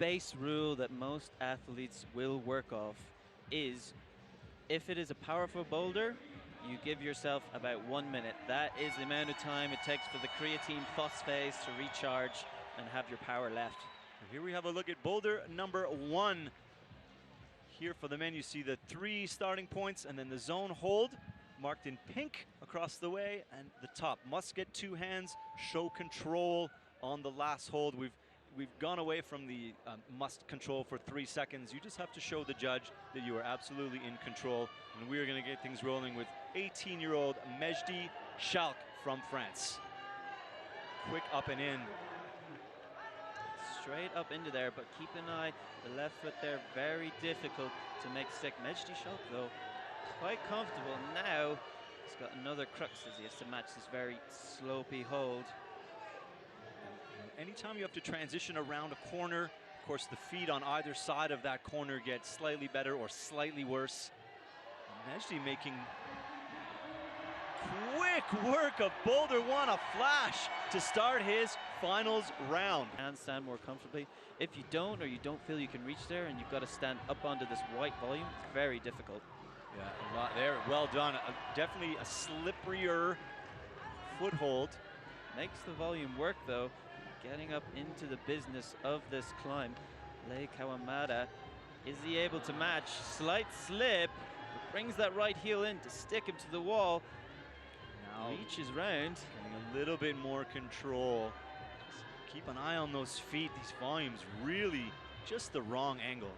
base rule that most athletes will work off is if it is a powerful boulder, you give yourself about 1 minute. That is the amount of time it takes for the creatine phosphase to recharge and have your power left. Here we have a look at boulder number 1. Here for the men, you see the 3 starting points and then the zone hold marked in pink across the way, and the top must get 2 hands, show control on the last hold. We've gone away from the must control for 3 seconds. You just have to show the judge that you are absolutely in control. And we're going to get things rolling with 18-year-old Mejdi Schalk from France. Quick up and in. Straight up into there, but keep an eye. The left foot there, very difficult to make stick. Mejdi Schalk, though, quite comfortable. Now he's got another crux as he has to match this very slopey hold. Anytime you have to transition around a corner, of course, the feet on either side of that corner get slightly better or slightly worse. Mejdi making quick work of boulder 1, a flash to start his finals round. And stand more comfortably. If you don't, or you don't feel you can reach there and you've got to stand up onto this white volume, it's very difficult. Yeah, a lot there. Well done. Definitely a slipperier foothold. Makes the volume work, though. Getting up into the business of this climb. Lei Kawamata, is he able to match? Slight slip, brings that right heel in to stick him to the wall. Now reaches round. Getting a little bit more control. Just keep an eye on those feet. These volumes really just the wrong angle.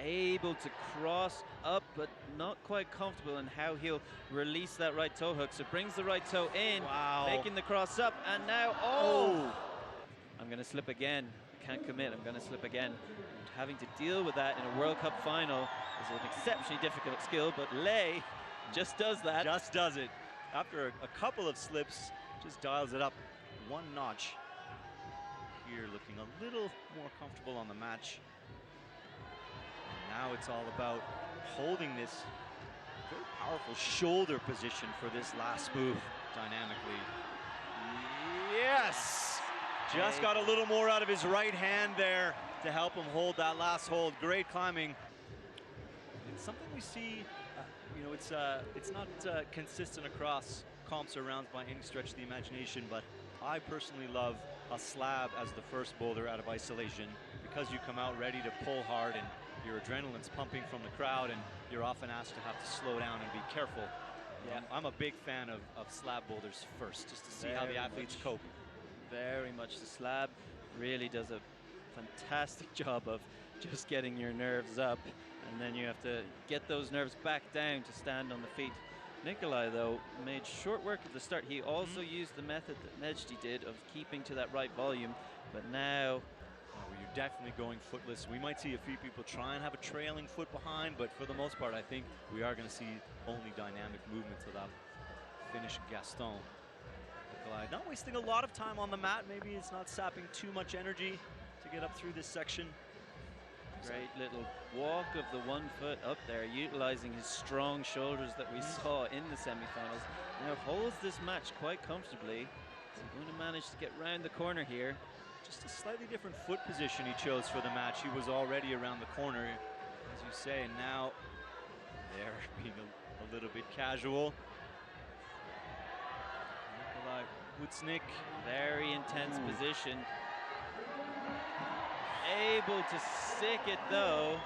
Able to cross up, but not quite comfortable in how he'll release that right toe hook. So brings the right toe in, making the cross up, and now, I'm going to slip again. Can't commit, I'm going to slip again. And having to deal with that in a World Cup final is an exceptionally difficult skill, but Lei just does that. Just does it. After a couple of slips, just dials it up 1 notch. Here looking a little more comfortable on the match. Now it's all about holding this very powerful shoulder position for this last move dynamically. Yes! Just got a little more out of his right hand there to help him hold that last hold. Great climbing. It's something we see, you know, it's not consistent across comps or rounds by any stretch of the imagination, but I personally love a slab as the first boulder out of isolation because you come out ready to pull hard and your adrenaline's pumping from the crowd and you're often asked to have to slow down and be careful. Yeah, I'm a big fan of slab boulders first, just to see how the athletes cope. Very much. The slab really does a fantastic job of just getting your nerves up, and then you have to get those nerves back down to stand on the feet. Nikolai, though, made short work at the start. He also used the method that Mejdi did of keeping to that right volume, but now you're definitely going footless. We might see a few people try and have a trailing foot behind, but for the most part, I think we are going to see only dynamic movement to that finish. Gaston. Nikolai not wasting a lot of time on the mat. Maybe it's not sapping too much energy to get up through this section. Great little walk of the 1 foot up there, utilizing his strong shoulders that we saw in the semifinals. Now holds this match quite comfortably. He's going to manage to get round the corner here. Just a slightly different foot position he chose for the match. He was already around the corner, as you say, and now they're being a little bit casual. Nikolai Wutznik, very intense position. Able to stick it though.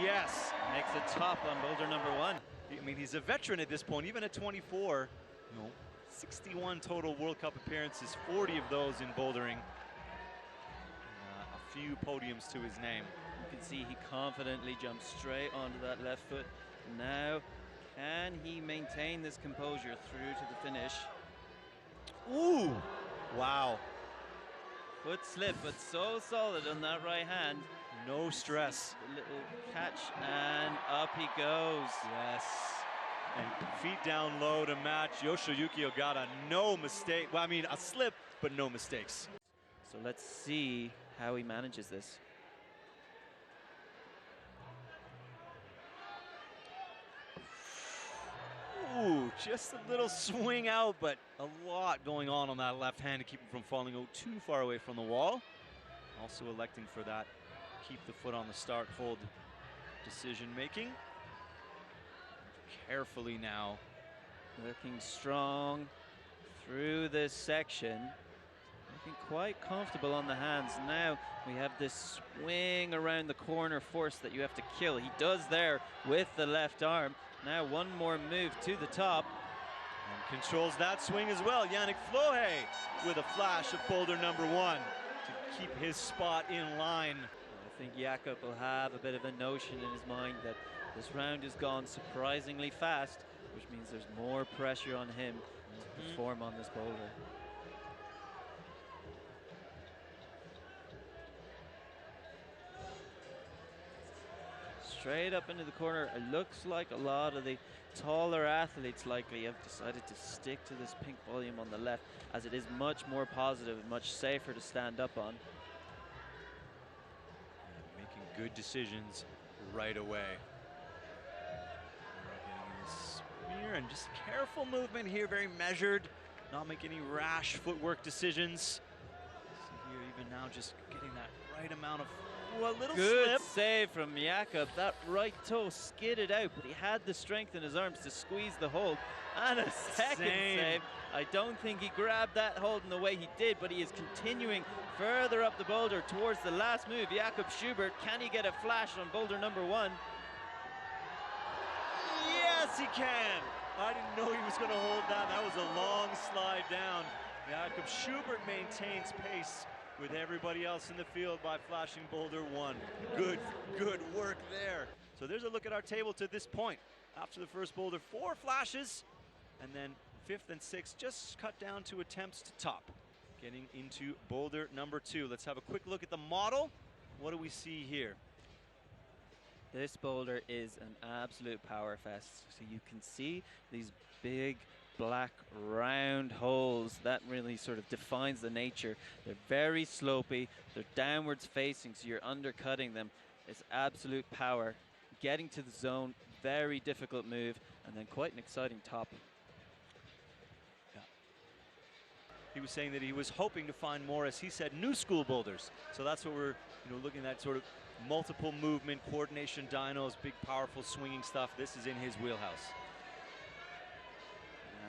Yes. Makes a top on boulder number 1. I mean, he's a veteran at this point, even at 24. You know, 61 total World Cup appearances, 40 of those in bouldering. A few podiums to his name. You can see he confidently jumps straight onto that left foot. Now, can he maintain this composure through to the finish? Ooh! Wow. Foot slip, but so solid on that right hand. No stress. A little catch, and up he goes. Yes. And feet down low to match. Yoshiyuki Ogata, no mistake. Well, I mean, a slip, but no mistakes. So let's see how he manages this. Ooh, just a little swing out, but a lot going on that left hand to keep him from falling too far away from the wall. Also electing for that keep the foot on the start, hold decision making. Carefully now. Looking strong through this section. Looking quite comfortable on the hands. Now we have this swing around the corner force that you have to kill. He does there with the left arm. Now one more move to the top. And controls that swing as well. Yannick Flohe with a flash of Boulder #1 to keep his spot in line. I think Jakob will have a bit of a notion in his mind that this round has gone surprisingly fast, which means there's more pressure on him to perform on this boulder. Straight up into the corner. It looks like a lot of the taller athletes likely have decided to stick to this pink volume on the left, as it is much more positive and much safer to stand up on. Making good decisions right away. Smear and just careful movement here, very measured, not make any rash footwork decisions. See here, even now, just getting that right amount of a little good slip. save from Jakob. That right toe skidded out, but he had the strength in his arms to squeeze the hold. And a second save. I don't think he grabbed that hold in the way he did, but he is continuing further up the boulder towards the last move. Jakob Schubert, can he get a flash on Boulder #1? Yes, he can. I didn't know he was going to hold that. That was a long slide down. Jakob Schubert maintains pace with everybody else in the field by flashing Boulder 1. Good work there. So there's a look at our table to this point. After the first boulder, 4 flashes, and then 5th and 6th just cut down to attempts to top. Getting into Boulder #2. Let's have a quick look at the model. What do we see here? This boulder is an absolute power fest. So you can see these big black round holes. That really sort of defines the nature. They're very slopey, they're downwards facing, so you're undercutting them. It's absolute power. Getting to the zone, very difficult move, and then quite an exciting top. Yeah. He was saying that he was hoping to find more, as he said, new school boulders. So that's what we're looking at, sort of multiple movement, coordination dynos, big powerful swinging stuff. This is in his wheelhouse.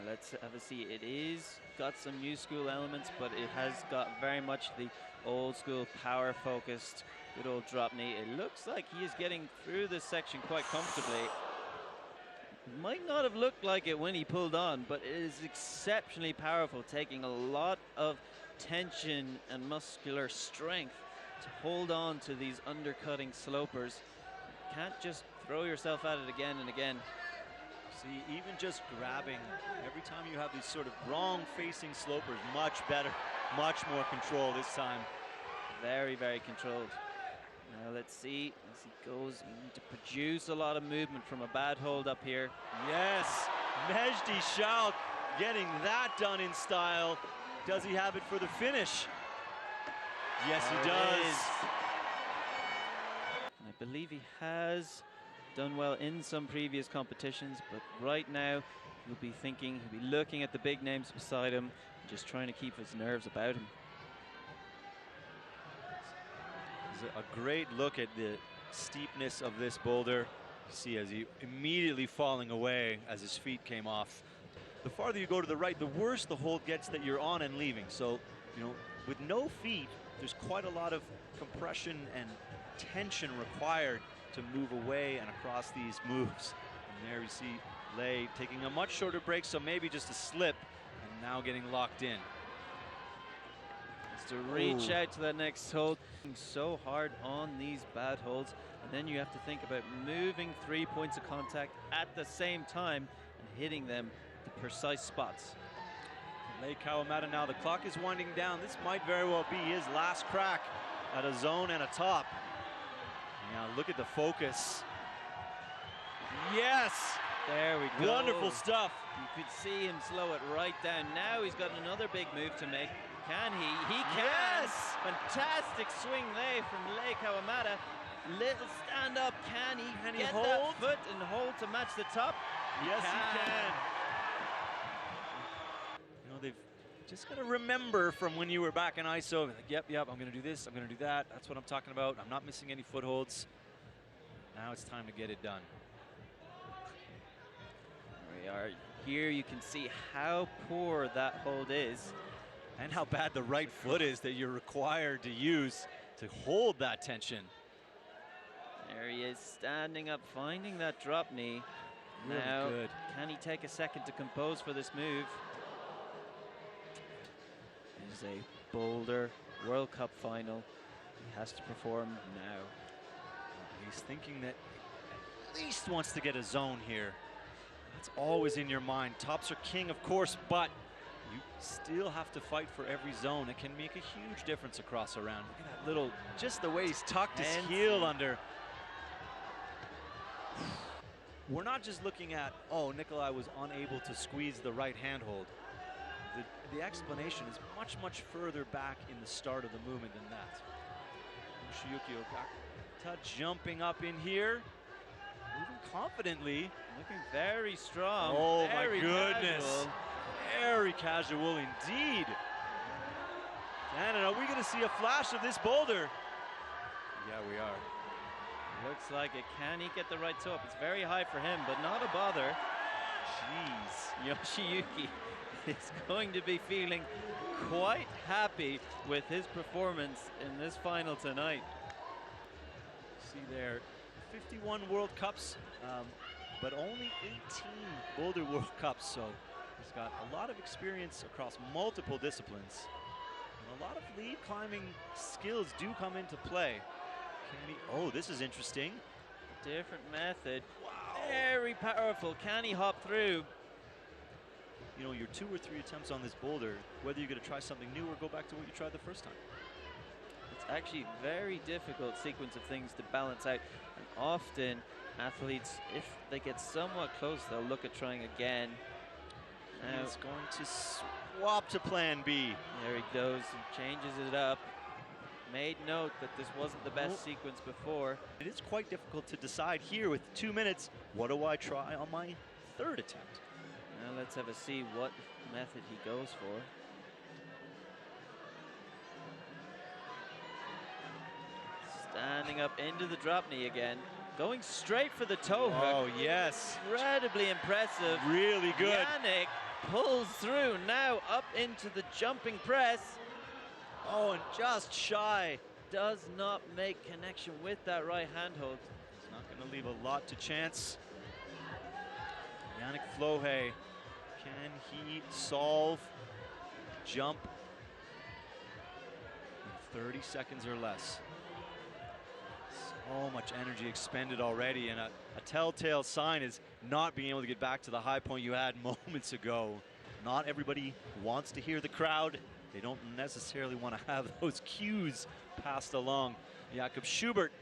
Let's have a see. It is got some new school elements, but it has got very much the old school power focused, good old drop knee. It looks like he is getting through this section quite comfortably. Might not have looked like it when he pulled on, but it is exceptionally powerful, taking a lot of tension and muscular strength to hold on to these undercutting slopers. Can't just throw yourself at it again and again. See, even just grabbing, every time you have these sort of wrong-facing slopers, much better, much more control this time. Very, very controlled. Now let's see, as he goes to produce a lot of movement from a bad hold up here. Yes, Mejdi Schauk getting that done in style. Does he have it for the finish? Yes, he does. I believe he has done well in some previous competitions, but right now he'll be thinking, he'll be looking at the big names beside him, just trying to keep his nerves about him. It's a great look at the steepness of this boulder. You see as he immediately falling away as his feet came off. The farther you go to the right, the worse the hold gets that you're on and leaving. So, with no feet, there's quite a lot of compression and tension required to move away and across these moves. And there you see Lay taking a much shorter break, so maybe just a slip, and now getting locked in. Just to reach out to that next hold. So hard on these bad holds, and then you have to think about moving 3 points of contact at the same time and hitting them at the precise spots. Lay Kawamata now, the clock is winding down. This might very well be his last crack at a zone and a top. Now look at the focus. Yes! There we go. Wonderful stuff. You could see him slow it right down. Now he's got another big move to make. Can he? He can! Yes! Fantastic swing there from Lay Kawamata. Little stand up. Can he get hold? that foot and hold to match the top? Yes, he can. They've just got to remember from when you were back in ISO, like, yep, I'm going to do this, I'm going to do that. That's what I'm talking about. I'm not missing any footholds. Now it's time to get it done. Here we are. Here you can see how poor that hold is. And how bad the right foot is that you're required to use to hold that tension. There he is, standing up, finding that drop knee. Really now, good. Can he take a second to compose for this move? It is a Boulder World Cup final. He has to perform now. He's thinking that at least wants to get a zone here. That's always in your mind. Tops are king, of course, but you still have to fight for every zone. It can make a huge difference across a round. Look at that little, just the way he's tucked his heel under. We're not just looking at, oh, Nikolai was unable to squeeze the right handhold. The explanation is much, much further back in the start of the movement than that. Yoshiyuki Ogata jumping up in here, moving confidently. Looking very strong. Oh very my goodness. Casual. Very casual indeed. And are we going to see a flash of this boulder? Yeah, we are. Looks like it. Can he get the right toe up? It's very high for him, but not a bother. Jeez. Yoshiyuki is going to be feeling quite happy with his performance in this final tonight. See there, 51 World Cups, but only 18 Boulder World Cups, so he's got a lot of experience across multiple disciplines. And a lot of lead climbing skills do come into play. Can he, oh, this is interesting. Different method. Wow. Very powerful. Can he hop through? You know, your 2 or 3 attempts on this boulder, whether you're going to try something new or go back to what you tried the first time. It's actually a very difficult sequence of things to balance out. And often athletes, if they get somewhat close, they'll look at trying again. Now it's going to swap to plan B. There he goes and changes it up. Made note that this wasn't the best sequence before. It is quite difficult to decide here with 2 minutes, what do I try on my 3rd attempt? Now let's have a see what method he goes for. Standing up into the drop knee again. Going straight for the toe hook. Oh, yes. Incredibly impressive. Really good. Yannick pulls through now up into the jumping press. Oh, and just shy. Does not make connection with that right handhold. He's not going to leave a lot to chance. Yannick Flohe, can he solve jump in 30 seconds or less? So much energy expended already, and a telltale sign is not being able to get back to the high point you had moments ago. Not everybody wants to hear the crowd. They don't necessarily want to have those cues passed along. Jakob Schubert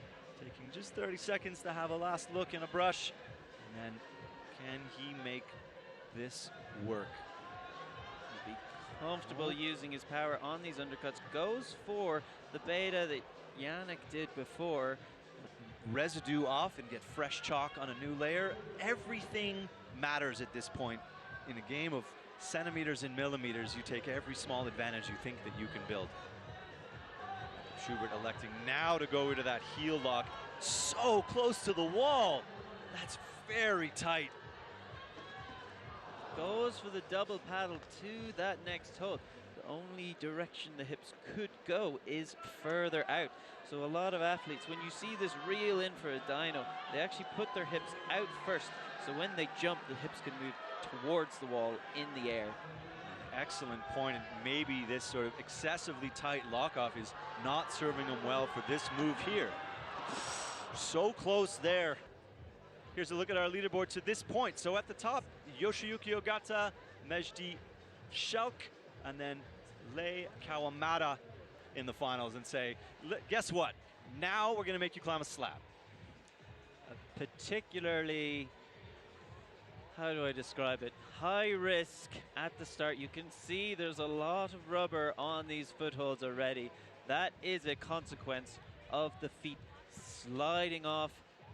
taking just 30 seconds to have a last look and a brush. And then can he make this work? He'll be comfortable using his power on these undercuts. Goes for the beta that Yannick did before. Residue off and get fresh chalk on a new layer. Everything matters at this point. In a game of centimeters and millimeters, you take every small advantage you think that you can build. Schubert electing now to go into that heel lock. So close to the wall. That's very tight. Goes for the double paddle to that next hold. The only direction the hips could go is further out. So a lot of athletes, when you see this reel in for a dyno, they actually put their hips out first. So when they jump, the hips can move towards the wall in the air. Excellent point, and maybe this sort of excessively tight lockoff is not serving him well for this move here. So close there. Here's a look at our leaderboard to this point. So at the top, Yoshiyuki Ogata, Mejdi Shauk, and then Lei Kawamata in the finals, and say, guess what? Now we're going to make you climb a slab. Particularly, how do I describe it? High risk at the start. You can see there's a lot of rubber on these footholds already. That is a consequence of the feet sliding off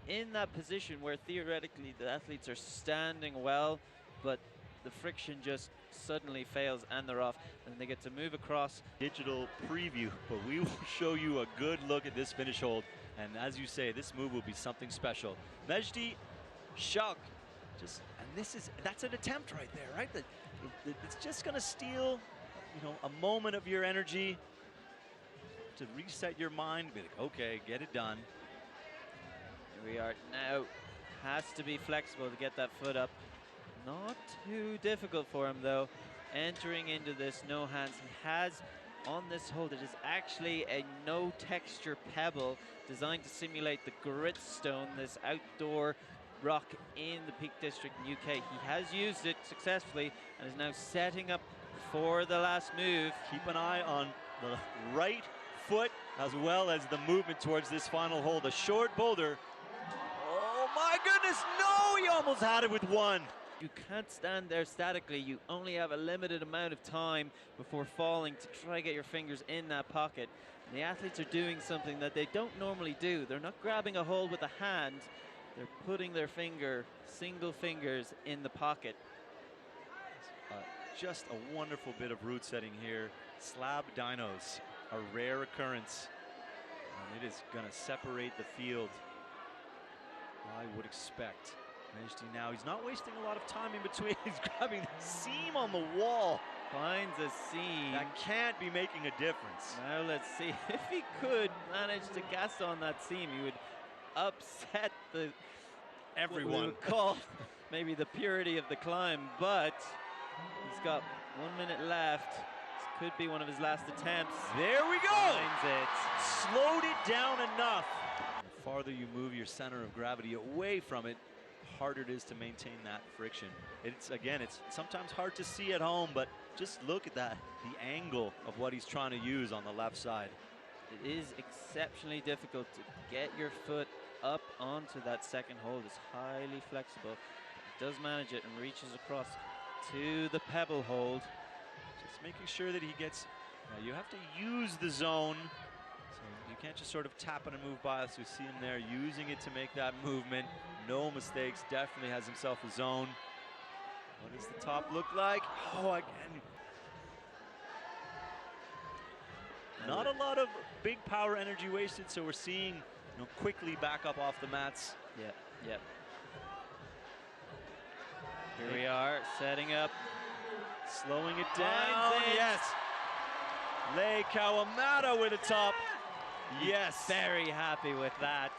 in that position where theoretically the athletes are standing well, but the friction just suddenly fails and they're off, and they get to move across. Digital preview, but we will show you a good look at this finish hold. And as you say, this move will be something special. Mejdi Shak, that's an attempt right there, right? It's just gonna steal, a moment of your energy to reset your mind. Be like, okay, get it done. Here we are now. Has to be flexible to get that foot up. Not too difficult for him though. Entering into this no hands, he has on this hold, it is actually a no texture pebble designed to simulate the gritstone, this outdoor rock in the Peak District in UK. He has used it successfully and is now setting up for the last move. Keep an eye on the right foot as well as the movement towards this final hold. A short boulder. Oh my goodness, no, he almost had it with one. You can't stand there statically. You only have a limited amount of time before falling to try to get your fingers in that pocket. And the athletes are doing something that they don't normally do. They're not grabbing a hold with a hand. They're putting their single fingers in the pocket. Just a wonderful bit of route setting here. Slab dynos, a rare occurrence. And it is going to separate the field, I would expect. Mejdi now, he's not wasting a lot of time in between. He's grabbing the seam on the wall. Finds a seam. That can't be making a difference. Now let's see. If he could manage to cast on that seam, he would upset everyone. What we would call maybe the purity of the climb, but he's got 1 minute left. This could be one of his last attempts. There we go. Finds it. Slowed it down enough. The farther you move your center of gravity away from it, harder it is to maintain that friction. It's sometimes hard to see at home, but just look at that, the angle of what he's trying to use on the left side. It is exceptionally difficult to get your foot up onto that second hold. It's highly flexible. He does manage it and reaches across to the pebble hold. Just making sure that he gets, you have to use the zone. So you can't just sort of tap and move by. So you see him there using it to make that movement. No mistakes, definitely has himself a zone. What does the top look like? Oh, again. Not a lot of big power energy wasted, so we're seeing quickly back up off the mats. Yep. Here we are, setting up. Slowing it down, yes. Lei Kawamata with a top. Yes. Very happy with that.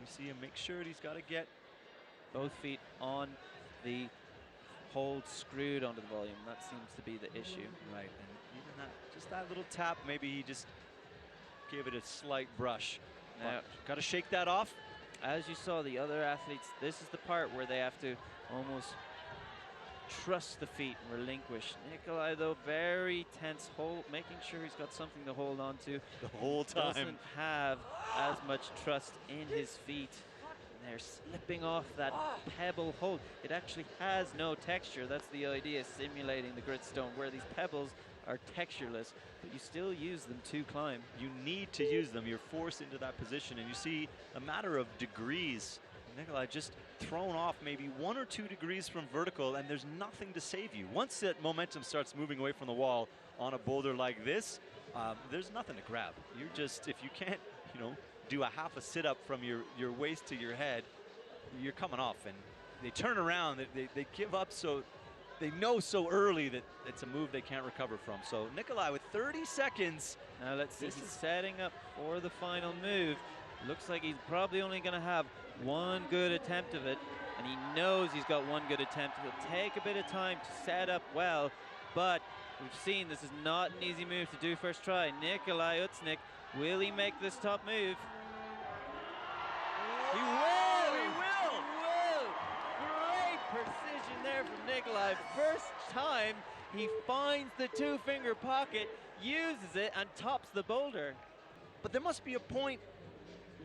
We see him make sure he's got to get both feet on the hold screwed onto the volume. That seems to be the issue. Right, and even that, just that little tap, maybe he just gave it a slight brush. Now, got to shake that off. As you saw the other athletes, this is the part where they have to almost trust the feet and relinquish. Nikolai, though, very tense, making sure he's got something to hold on to. The whole time. Doesn't have as much trust in his feet. And they're slipping off that pebble hold. It actually has no texture. That's the idea, simulating the gritstone, where these pebbles are textureless, but you still use them to climb. You need to use them. You're forced into that position, and you see a matter of degrees. Nikolai just thrown off maybe 1 or 2 degrees from vertical, and there's nothing to save you. Once that momentum starts moving away from the wall on a boulder like this, there's nothing to grab. You're just, if you can't, do a half a sit-up from your waist to your head, you're coming off, and they turn around, they give up, so they know so early that it's a move they can't recover from. So Nikolai with 30 seconds. Now let's see, he's setting up for the final move. Looks like he's probably only going to have one good attempt of it, and he knows he's got one good attempt. He'll take a bit of time to set up well, but we've seen this is not an easy move to do first try. Nikolai Utsnik, will he make this top move? He will! He will! Great precision there from Nikolai. First time he finds the 2-finger pocket, uses it, and tops the boulder. But there must be a point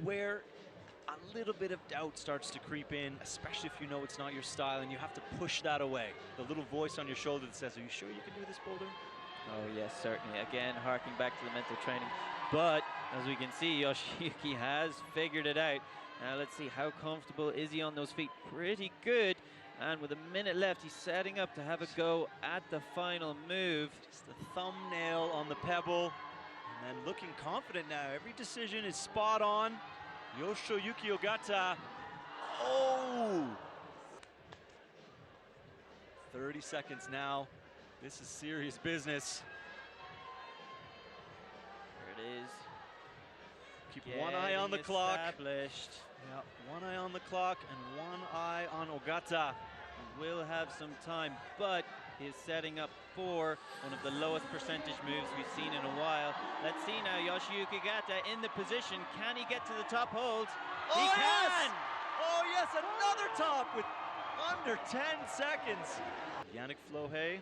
where a little bit of doubt starts to creep in, especially if you know it's not your style and you have to push that away. The little voice on your shoulder that says, are you sure you can do this boulder? Oh yes, certainly. Again, harking back to the mental training. But as we can see, Yoshiyuki has figured it out. Now let's see, how comfortable is he on those feet? Pretty good. And with a minute left, he's setting up to have a go at the final move. Just a thumbnail on the pebble, and then looking confident now. Every decision is spot on. Yoshiyuki Ogata. Oh! 30 seconds now. This is serious business. There it is. Keep one eye on the clock. Established. Yeah, one eye on the clock and one eye on Ogata. Will have some time, but he is setting up for one of the lowest percentage moves we've seen in a while. Let's see now, Yoshiyuki Ogata in the position. Can he get to the top hold? Oh, He can! yes! Oh yes, another top with under 10 seconds. Yannick Flohe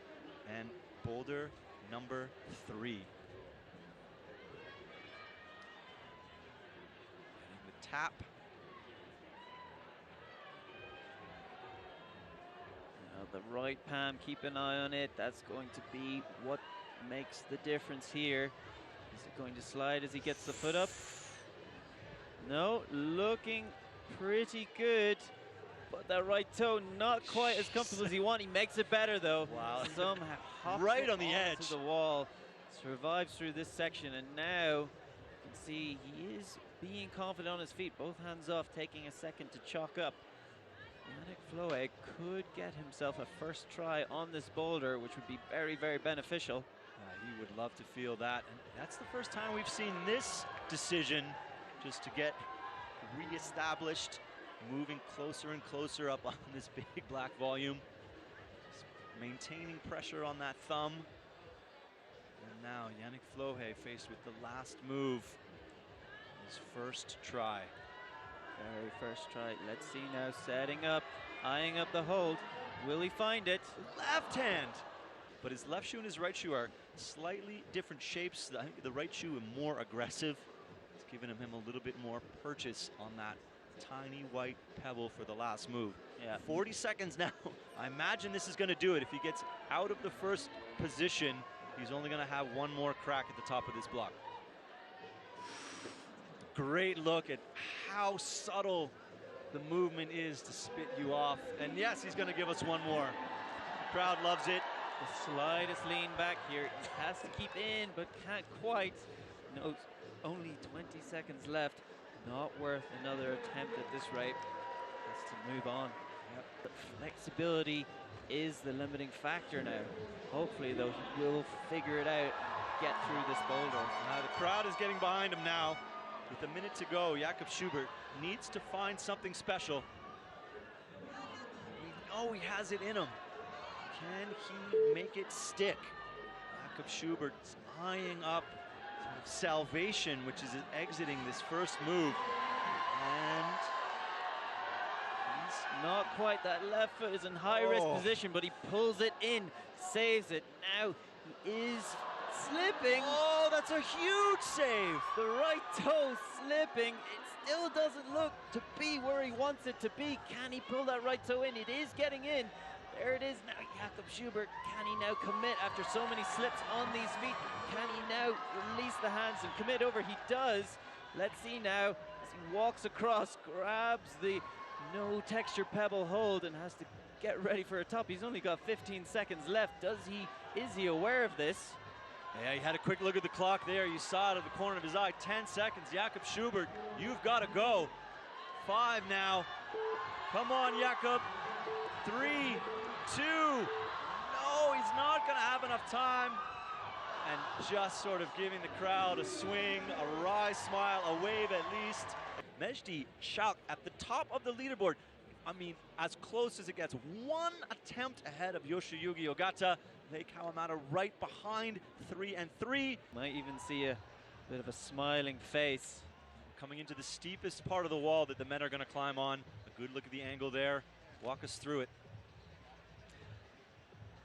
and Boulder Nr. 3. Getting the tap. Now the right palm, keep an eye on it. That's going to be what makes the difference here. Is it going to slide as he gets the foot up? No, looking pretty good. But that right toe, not quite as comfortable as he wants. He makes it better though. Wow. Somehow hops Right it on the onto edge. the wall, survives through this section, and now you can see he is being confident on his feet. Both hands off, taking a second to chalk up. Yannick Flohe could get himself a first try on this boulder, which would be very, very beneficial. He would love to feel that. And that's the first time we've seen this decision just to get re-established, moving closer and closer up on this big black volume. Just maintaining pressure on that thumb. And now Yannick Flohe faced with the last move. His first try. Very first try. Let's see now, setting up, eyeing up the hold. Will he find it? Left hand! But his left shoe and his right shoe are slightly different shapes. I think the right shoe is more aggressive. It's given him a little bit more purchase on that tiny white pebble for the last move. Yeah. 40 seconds now. I imagine this is going to do it. If he gets out of the first position, he's only going to have one more crack at the top of this block. Great look at how subtle the movement is to spit you off. And yes, he's going to give us one more. The crowd loves it. The slightest lean back here. He has to keep in, but can't quite. No, only 20 seconds left. Not worth another attempt at this rate. Has to move on. Yep. But flexibility is the limiting factor now. Hopefully, though, he will figure it out and get through this boulder. The crowd is getting behind him now. With a minute to go, Jakob Schubert needs to find something special. We know he has it in him. Can he make it stick? Jakob Schubert's eyeing up sort of salvation, which is exiting this first move. And he's not quite. That left foot is in high-risk position, but he pulls it in, saves it. Now he is slipping. Oh, that's a huge save. The right toe slipping. It still doesn't look to be where he wants it to be. Can he pull that right toe in? It is getting in. There it is now, Jakob Schubert. Can he now commit after so many slips on these feet? Can he now release the hands and commit over? He does. Let's see now as he walks across, grabs the no texture pebble hold and has to get ready for a top. He's only got 15 seconds left. Is he aware of this? Yeah, he had a quick look at the clock there. You saw it out of the corner of his eye. 10 seconds. Jakob Schubert, you've got to go. 5 now. Come on, Jakob. 3, 2. No, he's not going to have enough time. And just sort of giving the crowd a swing, a wry smile, a wave at least. Mejdi Schalk at the top of the leaderboard. I mean, as close as it gets. One attempt ahead of Yoshiyuki Ogata. Lei Kawamata right behind, 3 and 3. Might even see a bit of a smiling face. Coming into the steepest part of the wall that the men are going to climb on. A good look at the angle there. Walk us through it.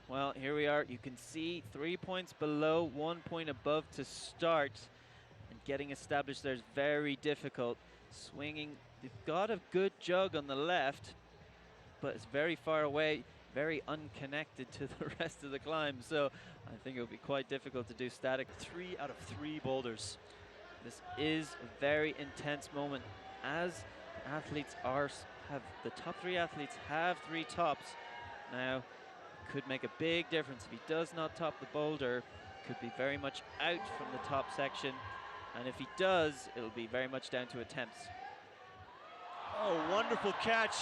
Well, here we are. You can see 3 points below, 1 point above to start. And getting established there is very difficult. Swinging, they've got a good jug on the left, but it's very far away, very unconnected to the rest of the climb. So I think it will be quite difficult to do static. 3 out of 3 boulders. This is a very intense moment as athletes have the top 3 athletes have 3 tops. now. Could make a big difference. If he does not top the boulder, could be very much out from the top section. And if he does, it'll be very much down to attempts. Oh, wonderful catch.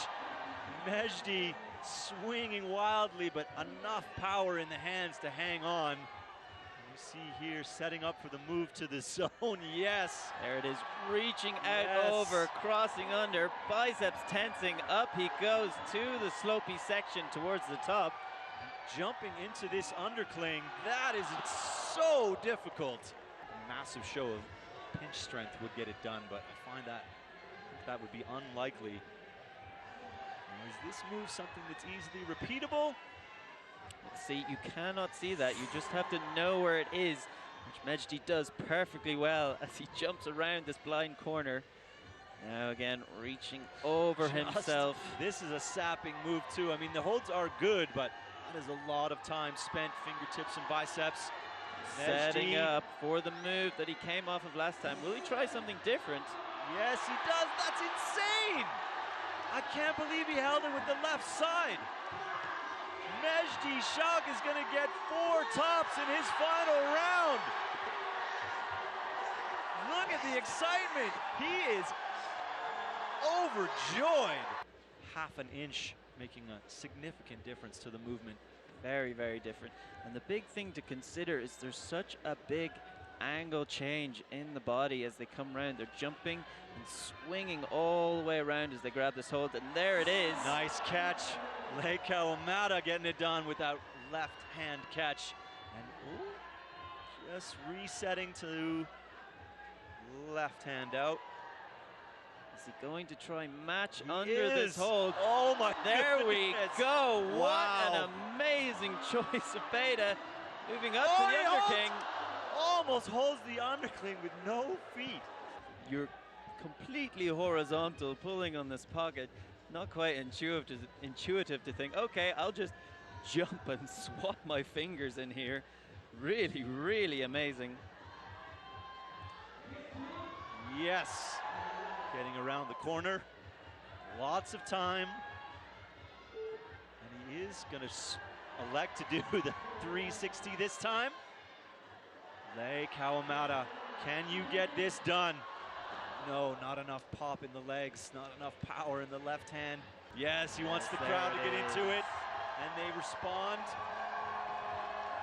Mejdi swinging wildly, but enough power in the hands to hang on. You see here, setting up for the move to the zone. Yes. There it is, reaching out over, crossing under, biceps tensing, up he goes to the slopey section towards the top. Jumping into this undercling, that is so difficult. A massive show of pinch strength would get it done, but I find that would be unlikely. Is this move something that's easily repeatable? See, you cannot see that. You just have to know where it is, which Mejdi does perfectly well as he jumps around this blind corner. Now again, reaching over himself. This is a sapping move too. I mean, the holds are good, but that is a lot of time spent, fingertips and biceps. Setting up for the move that he came off of last time. Will he try something different? Yes, he does. That's insane. I can't believe he held it with the left side. Mejdi Shag is going to get 4 tops in his final round. Look at the excitement. He is overjoyed. Half an inch making a significant difference to the movement. Very, very different. And the big thing to consider is there's such a big angle change in the body as they come around. They're jumping and swinging all the way around as they grab this hold, and there it is. Nice catch. Lei Kawamata getting it done with that left hand catch. And just resetting to left hand out. Is he going to try and match under this hold? Oh my There goodness. we go. Wow. What an amazing choice of Beta. Moving up to the underking. Almost holds the undercling with no feet. You're completely horizontal, pulling on this pocket. Not quite intuitive to think, okay, I'll just jump and swap my fingers in here. Really, really amazing. Yes. Getting around the corner. Lots of time. And he is going to elect to do the 360 this time. Lei Kawamata, can you get this done? No, not enough pop in the legs, not enough power in the left hand. Yes, he wants the crowd to get into it, and they respond.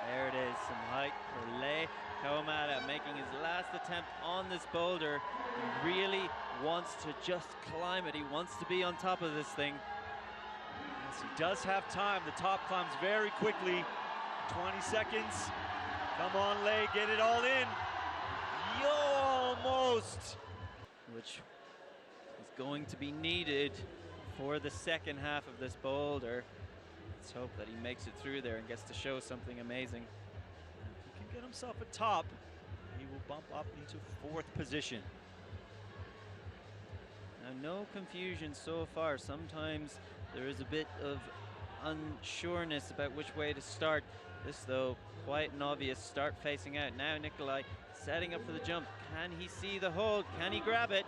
There it is, some height for Lei Kawamata, making his last attempt on this boulder. He really wants to just climb it. He wants to be on top of this thing. Yes, he does have time. The top climbs very quickly. 20 seconds. Come on, Lei, get it all in. Yo, almost. Which is going to be needed for the second half of this boulder. Let's hope that he makes it through there and gets to show something amazing. If he can get himself a top, he will bump up into 4th position. Now, no confusion so far. Sometimes there is a bit of unsureness about which way to start. This, though, quite an obvious start facing out. Now Nikolai setting up for the jump. Can he see the hold? Can he grab it?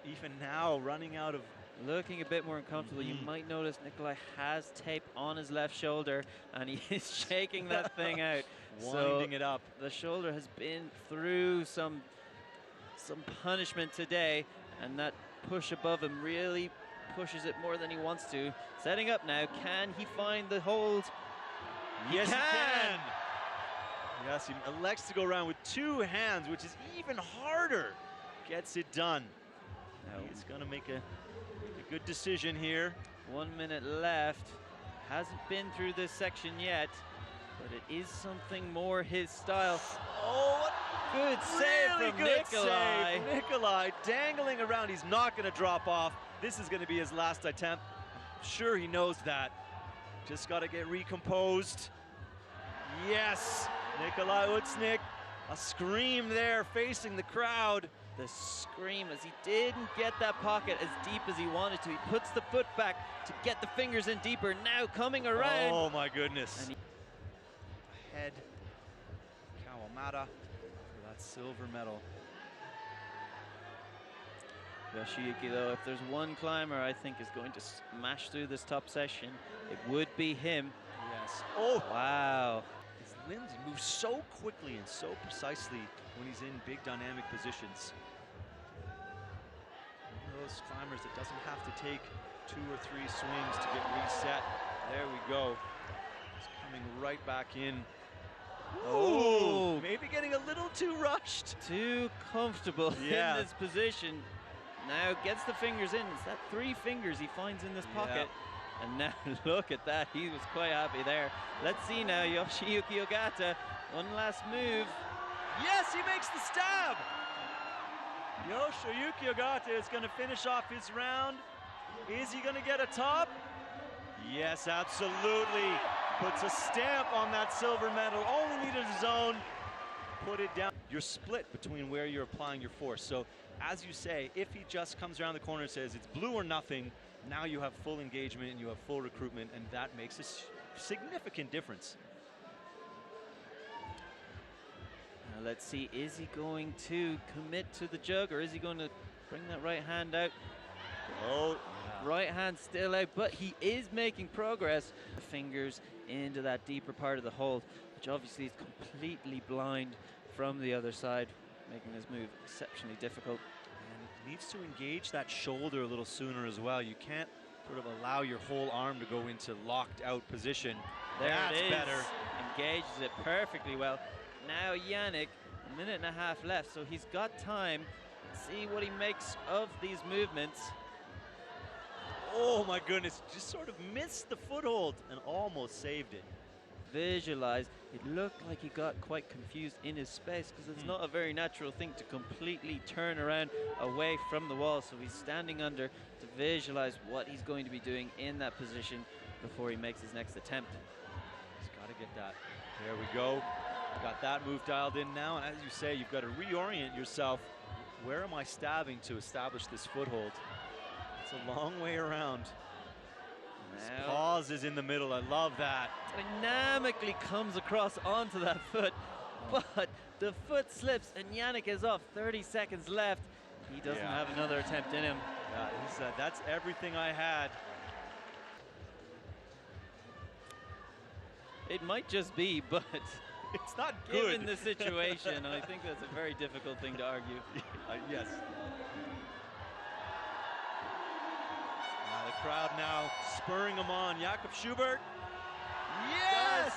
Even now, running out of... Looking a bit more uncomfortable. You might notice Nikolai has tape on his left shoulder, and he is shaking that thing out. Winding it up. The shoulder has been through some punishment today, and that push above him really pushes it more than he wants to. Setting up now. Can he find the hold? Yes, he can. Yes, he elects to go around with 2 hands, which is even harder. Gets it done. Now he's going to make a good decision here. 1 minute left. Hasn't been through this section yet, but it is something more his style. Oh, what good save really from good Nikolai. Save. Nikolai dangling around. He's not going to drop off. This is going to be his last attempt. I'm sure he knows that. Just got to get recomposed. Yes, Nikolai Utsnik, a scream there facing the crowd. The scream as he didn't get that pocket as deep as he wanted to. He puts the foot back to get the fingers in deeper. Now coming around. Oh my goodness. And Head Kawamata for that silver medal. Yoshiyuki, though, if there's one climber I think is going to smash through this top session, it would be him. Yes. Oh! Wow. His limbs move so quickly and so precisely when he's in big dynamic positions. One of those climbers that doesn't have to take 2 or 3 swings to get reset. There we go. He's coming right back in. Oh, maybe getting a little too rushed. Too comfortable in this position. Now gets the fingers in. It's that 3 fingers he finds in this pocket. And now look at that. He was quite happy there. Let's see now, Yoshiyuki Ogata. One last move. Yes, he makes the stab. Yoshiyuki Ogata is going to finish off his round. Is he going to get a top? Yes, absolutely. Puts a stamp on that silver medal. Only needed a zone. Put it down. You're split between where you're applying your force. So, as you say, if he just comes around the corner and says it's blue or nothing, now you have full engagement and you have full recruitment, and that makes a significant difference. Now let's see, is he going to commit to the jug, or is he going to bring that right hand out? Oh, right hand still out, but he is making progress. Fingers into that deeper part of the hold, which obviously is completely blind from the other side, making this move exceptionally difficult. And needs to engage that shoulder a little sooner as well. You can't sort of allow your whole arm to go into locked out position. That's it is. Better. Engages it perfectly well. Now Yannick, 1.5 minutes left, so he's got time. See what he makes of these movements. Oh my goodness, just sort of missed the foothold and almost saved it. Visualize, it looked like he got quite confused in his space, because it's not a very natural thing to completely turn around away from the wall. So he's standing under to visualize what he's going to be doing in that position before he makes his next attempt. He's got to get that. There we go. Got that move dialed in now, and as you say, you've got to reorient yourself. Where am I stabbing to establish this foothold? It's a long way around. His pause is in the middle. I love that. Dynamically comes across onto that foot, but the foot slips and Yannick is off. 30 seconds left. He doesn't have another attempt in him. Yeah, he said, that's everything I had. It might just be, but it's not good. Given the situation, I think that's a very difficult thing to argue. Yes. The crowd now spurring him on. Jakob Schubert. Yes!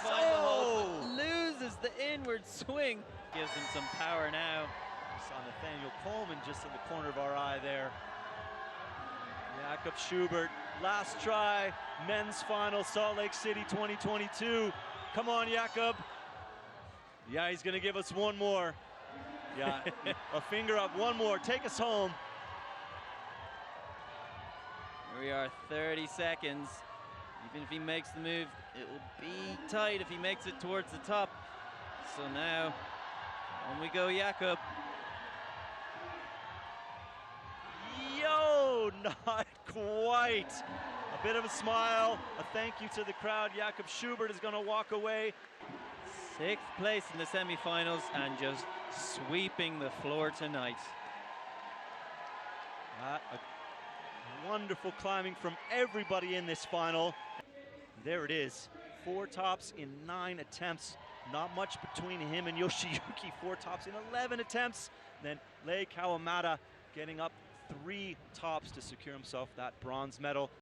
Loses the inward swing. Gives him some power now. Saw Nathaniel Coleman just in the corner of our eye there. Jakob Schubert, last try, men's final, Salt Lake City 2022. Come on, Jakob. Yeah, he's gonna give us one more. Yeah, a finger up, one more. Take us home. Here we are, 30 seconds. Even if he makes the move, it will be tight if he makes it towards the top. So now, on we go, Jakob. Yo, not quite. A bit of a smile, a thank you to the crowd. Jakob Schubert is gonna walk away. 6th place in the semifinals and just sweeping the floor tonight. Wonderful climbing from everybody in this final. There it is, 4 tops in 9 attempts. Not much between him and Yoshiyuki. 4 tops in 11 attempts. Then Lei Kawamata getting up 3 tops to secure himself that bronze medal.